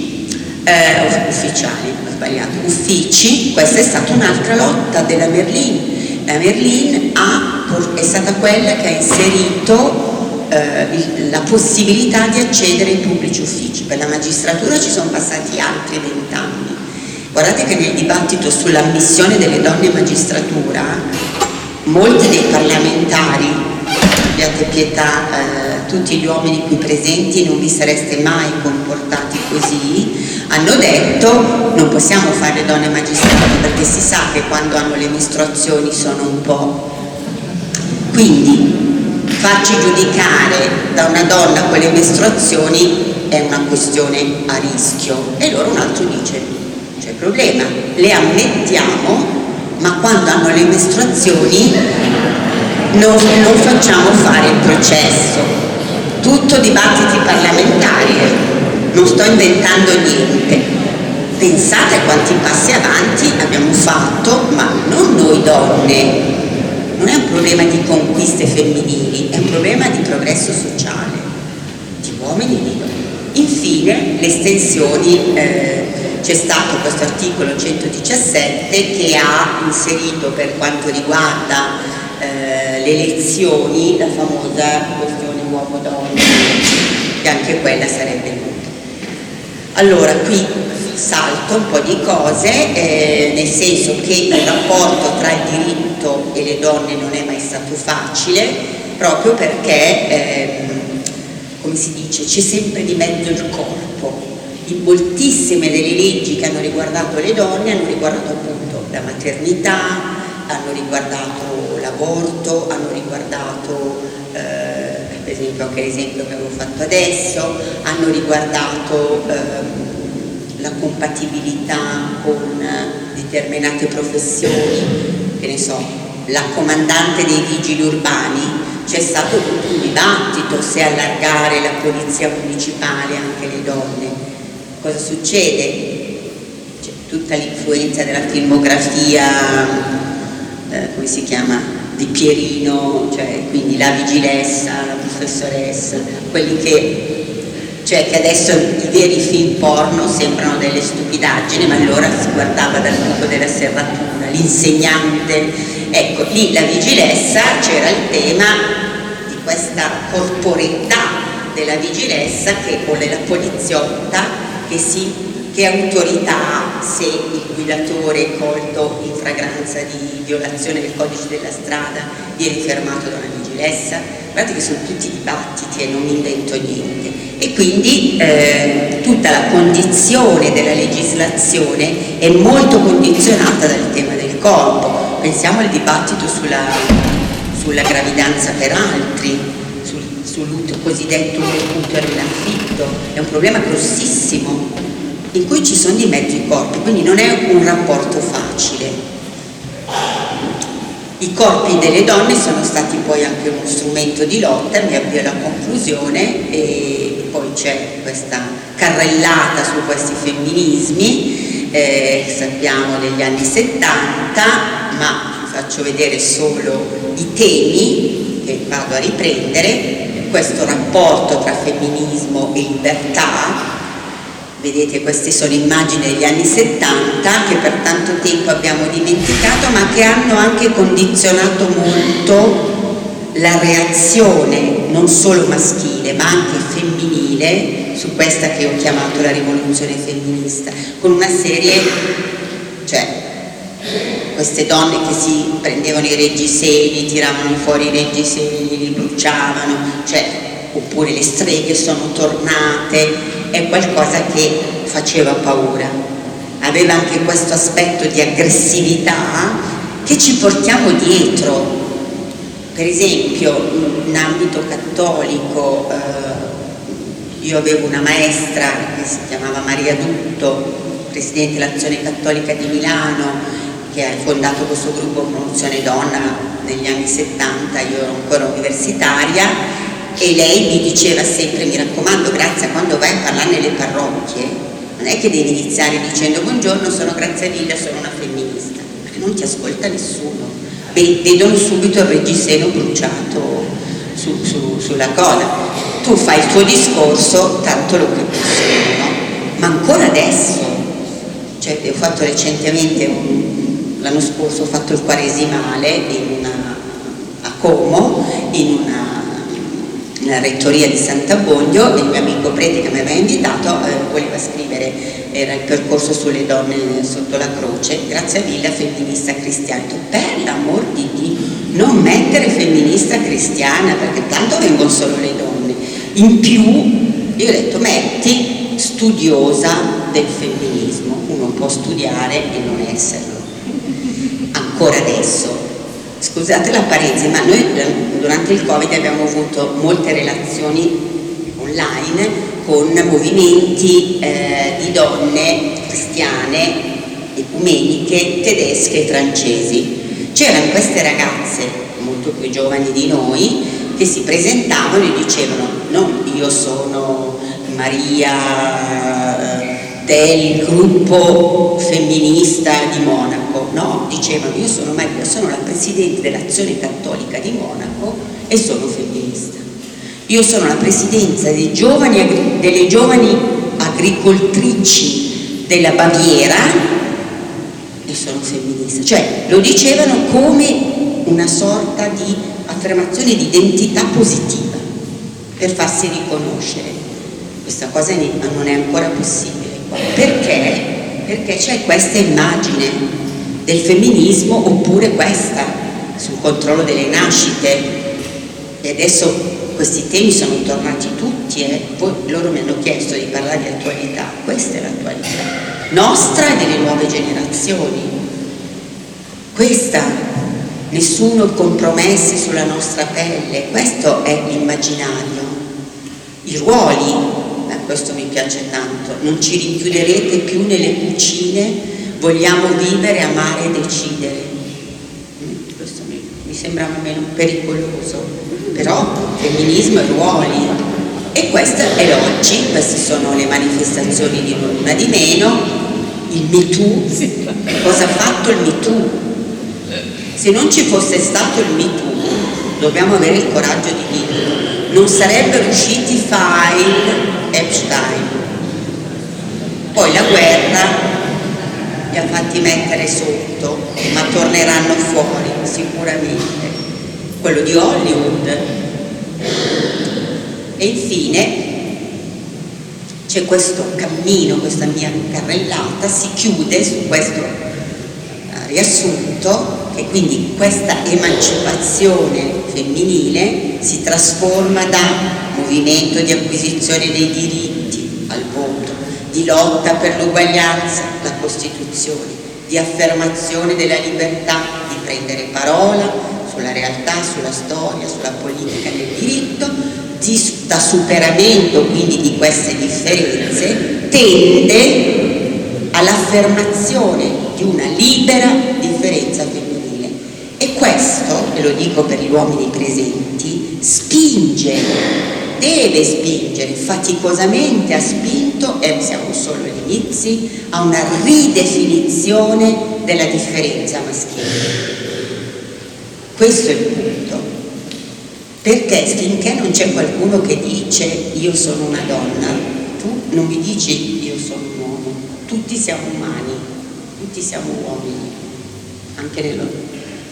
questa è stata un'altra lotta della Merlin. La Merlin è stata quella che ha inserito la possibilità di accedere ai pubblici uffici. Per la magistratura ci sono passati altri 20 anni. Guardate che nel dibattito sull'ammissione delle donne in magistratura, molti dei parlamentari, abbiate pietà, tutti gli uomini qui presenti, non vi sareste mai comportati così, hanno detto non possiamo fare le donne magistrati perché si sa che quando hanno le mestruazioni sono un po'. Quindi farci giudicare da una donna con le mestruazioni è una questione a rischio. E loro un altro dice c'è problema, le ammettiamo, ma quando hanno le mestruazioni non facciamo fare il processo. Tutto dibattiti parlamentari, non sto inventando niente. Pensate a quanti passi avanti abbiamo fatto, ma non noi donne. Non è un problema di conquiste femminili, è un problema di progresso sociale, di uomini e di donne. Infine, le estensioni, c'è stato questo articolo 117 che ha inserito per quanto riguarda le elezioni la famosa questione uomo-donna, che anche quella sarebbe utile. Allora, qui salto un po' di cose, nel senso che il rapporto tra il diritto e le donne non è mai stato facile, proprio perché, come si dice, c'è sempre di mezzo il corpo. In moltissime delle leggi che hanno riguardato le donne hanno riguardato appunto la maternità, hanno riguardato l'aborto, hanno riguardato per esempio anche l'esempio che avevo fatto adesso, hanno riguardato la compatibilità con determinate professioni, che ne so, la comandante dei vigili urbani, c'è stato tutto un dibattito se allargare la polizia municipale anche alle donne. Cosa succede? C'è tutta l'influenza della filmografia, come si chiama? Di Pierino, cioè quindi la vigilessa, la professoressa, quelli che adesso i veri film porno sembrano delle stupidaggini, ma allora si guardava dal buco della serratura, l'insegnante, ecco, lì la vigilessa, c'era il tema di questa corporeità della vigilessa o della poliziotta che autorità ha se il guidatore è colto in fragranza di violazione del codice della strada viene fermato da una vigilessa. Guardate che sono tutti dibattiti e non mi invento niente. E quindi tutta la condizione della legislazione è molto condizionata dal tema del corpo. Pensiamo al dibattito sulla gravidanza per altri, cosiddetto utero in affitto, è un problema grossissimo in cui ci sono di mezzo i corpi, quindi non è un rapporto facile. I corpi delle donne sono stati poi anche uno strumento di lotta, mi avvio alla conclusione, e poi c'è questa carrellata su questi femminismi, sappiamo degli anni 70, ma vi faccio vedere solo i temi che vado a riprendere. Questo rapporto tra femminismo e libertà, vedete, queste sono immagini degli anni 70 che per tanto tempo abbiamo dimenticato, ma che hanno anche condizionato molto la reazione non solo maschile ma anche femminile su questa che ho chiamato la rivoluzione femminista, con una serie, cioè queste donne che si prendevano i reggiseni, tiravano fuori i reggiseni, li bruciavano, cioè, oppure le streghe sono tornate, è qualcosa che faceva paura. Aveva anche questo aspetto di aggressività che ci portiamo dietro. Per esempio, in ambito cattolico, io avevo una maestra che si chiamava Maria Dutto, presidente dell'Azione Cattolica di Milano, che ha fondato questo gruppo Promozione Donna negli anni 70, io ero ancora universitaria, e lei mi diceva sempre: mi raccomando, Grazia, quando vai a parlare nelle parrocchie non è che devi iniziare dicendo buongiorno, sono Grazia Villa, sono una femminista, perché non ti ascolta nessuno, vedono subito il reggiseno bruciato sulla coda. Tu fai il tuo discorso, tanto lo capiscono, no? Ma ancora adesso, cioè, ho fatto recentemente l'anno scorso ho fatto il quaresimale a Como, in una rettoria di Sant'Abbondio, e il mio amico prete che mi aveva invitato voleva scrivere, era il percorso sulle donne sotto la croce, Grazia Villa femminista cristiana. Per l'amor di Dio, non mettere femminista cristiana, perché tanto vengono solo le donne. In più io ho detto metti studiosa del femminismo, uno può studiare e non esserlo ancora adesso. Scusate la parentesi, ma noi durante il Covid abbiamo avuto molte relazioni online con movimenti di donne cristiane, ecumeniche, tedesche e francesi. C'erano queste ragazze molto più giovani di noi che si presentavano e dicevano: no, io sono Maria del gruppo femminista di Monaco, no, dicevano: io sono Maria, sono la presidente dell'Azione Cattolica di Monaco e sono femminista. Io sono la presidenza delle giovani agricoltrici della Baviera e sono femminista. Cioè lo dicevano come una sorta di affermazione di identità positiva per farsi riconoscere. Questa cosa non è ancora possibile. Perché? Perché c'è questa immagine del femminismo, oppure questa sul controllo delle nascite, e adesso questi temi sono tornati tutti, poi loro mi hanno chiesto di parlare di attualità. Questa è l'attualità nostra e delle nuove generazioni, questa, nessuno compromessi sulla nostra pelle, questo è l'immaginario. I ruoli, questo mi piace tanto, non ci rinchiuderete più nelle cucine, vogliamo vivere, amare e decidere. Questo mi sembra meno pericoloso, però femminismo e ruoli, e questo è l'oggi. Queste sono le manifestazioni di non una di meno, il Me Too. Cosa ha fatto il Me Too? Se non ci fosse stato il Me Too, dobbiamo avere il coraggio di dirlo, non sarebbero usciti file Epstein. Poi la guerra li ha fatti mettere sotto, ma torneranno fuori sicuramente. Quello di Hollywood. E infine c'è questo cammino, questa mia carrellata si chiude su questo riassunto, che quindi questa emancipazione femminile si trasforma da movimento di acquisizione dei diritti al voto, di lotta per l'uguaglianza, la Costituzione, di affermazione della libertà di prendere parola sulla realtà, sulla storia, sulla politica del diritto, da superamento quindi di queste differenze, tende all'affermazione di una libera differenza femminile. E questo, ve lo dico per gli uomini presenti, spinge, deve spingere, faticosamente ha spinto, e siamo solo agli inizi, a una ridefinizione della differenza maschile. Questo è il punto. Perché finché non c'è qualcuno che dice io sono una donna, tu non mi dici io sono un uomo, tutti siamo umani, tutti siamo uomini, anche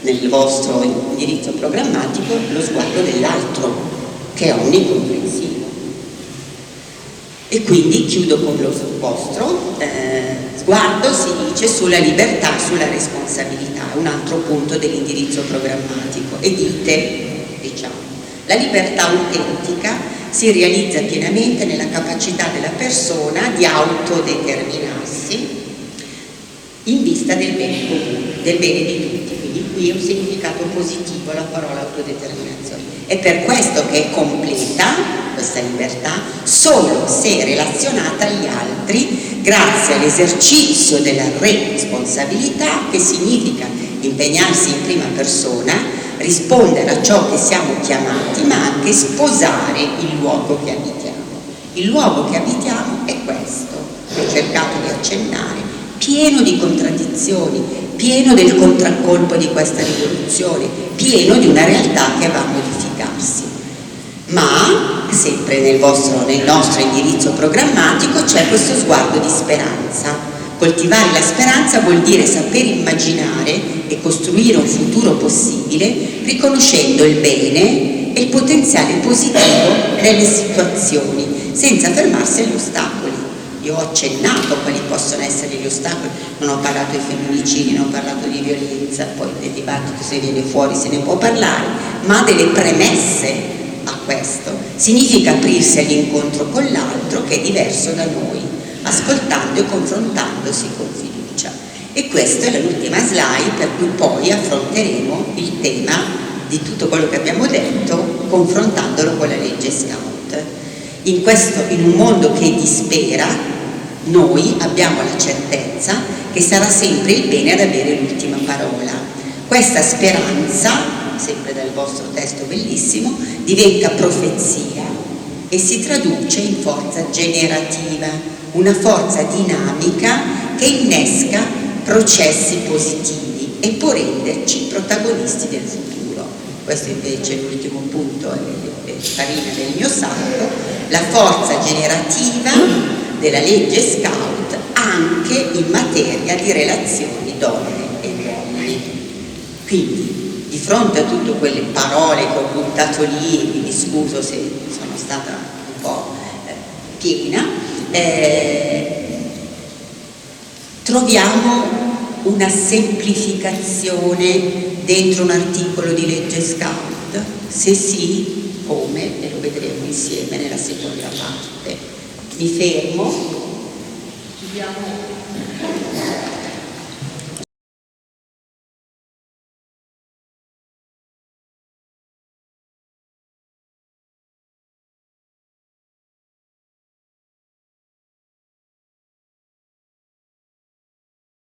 nel vostro indirizzo programmatico lo sguardo dell'altro, che è onnicomprensivo. E quindi chiudo con lo vostro sguardo, si dice, sulla libertà, sulla responsabilità, un altro punto dell'indirizzo programmatico, e dite, diciamo, la libertà autentica si realizza pienamente nella capacità della persona di autodeterminarsi in vista del bene comune, del bene di tutti. Quindi qui è un significato positivo la parola autodeterminazione. È per questo che è completa questa libertà solo se relazionata agli altri grazie all'esercizio della responsabilità, che significa impegnarsi in prima persona, rispondere a ciò che siamo chiamati, ma anche sposare il luogo che abitiamo. Il luogo che abitiamo è questo, che ho cercato di accennare, pieno di contraddizioni, pieno del contraccolpo di questa rivoluzione, pieno di una realtà che va a modificarsi. Ma sempre nel nostro indirizzo programmatico c'è questo sguardo di speranza. Coltivare la speranza vuol dire saper immaginare e costruire un futuro possibile riconoscendo il bene e il potenziale positivo nelle situazioni, senza fermarsi agli ostacoli. Io ho accennato quali possono essere gli ostacoli, non ho parlato di femminicidi, non ho parlato di violenza, poi nel dibattito se viene fuori se ne può parlare, ma delle premesse a questo. Significa aprirsi all'incontro con l'altro che è diverso da noi, ascoltando e confrontandosi con fiducia. E questa è l'ultima slide, per cui poi affronteremo il tema di tutto quello che abbiamo detto confrontandolo con la legge Scout. In un mondo che dispera, noi abbiamo la certezza che sarà sempre il bene ad avere l'ultima parola. Questa speranza, sempre dal vostro testo bellissimo, diventa profezia e si traduce in forza generativa, una forza dinamica che innesca processi positivi e può renderci protagonisti del futuro. Questo invece è l'ultimo punto, è farina del mio sacco, la forza generativa della legge Scout anche in materia di relazioni donne e uomini. Quindi, di fronte a tutte quelle parole che ho buttato lì, mi scuso se sono stata un po' piena, troviamo una semplificazione dentro un articolo di legge Scout? Se sì, come? E lo vedremo insieme nella seconda parte. Mi fermo. Ci diamo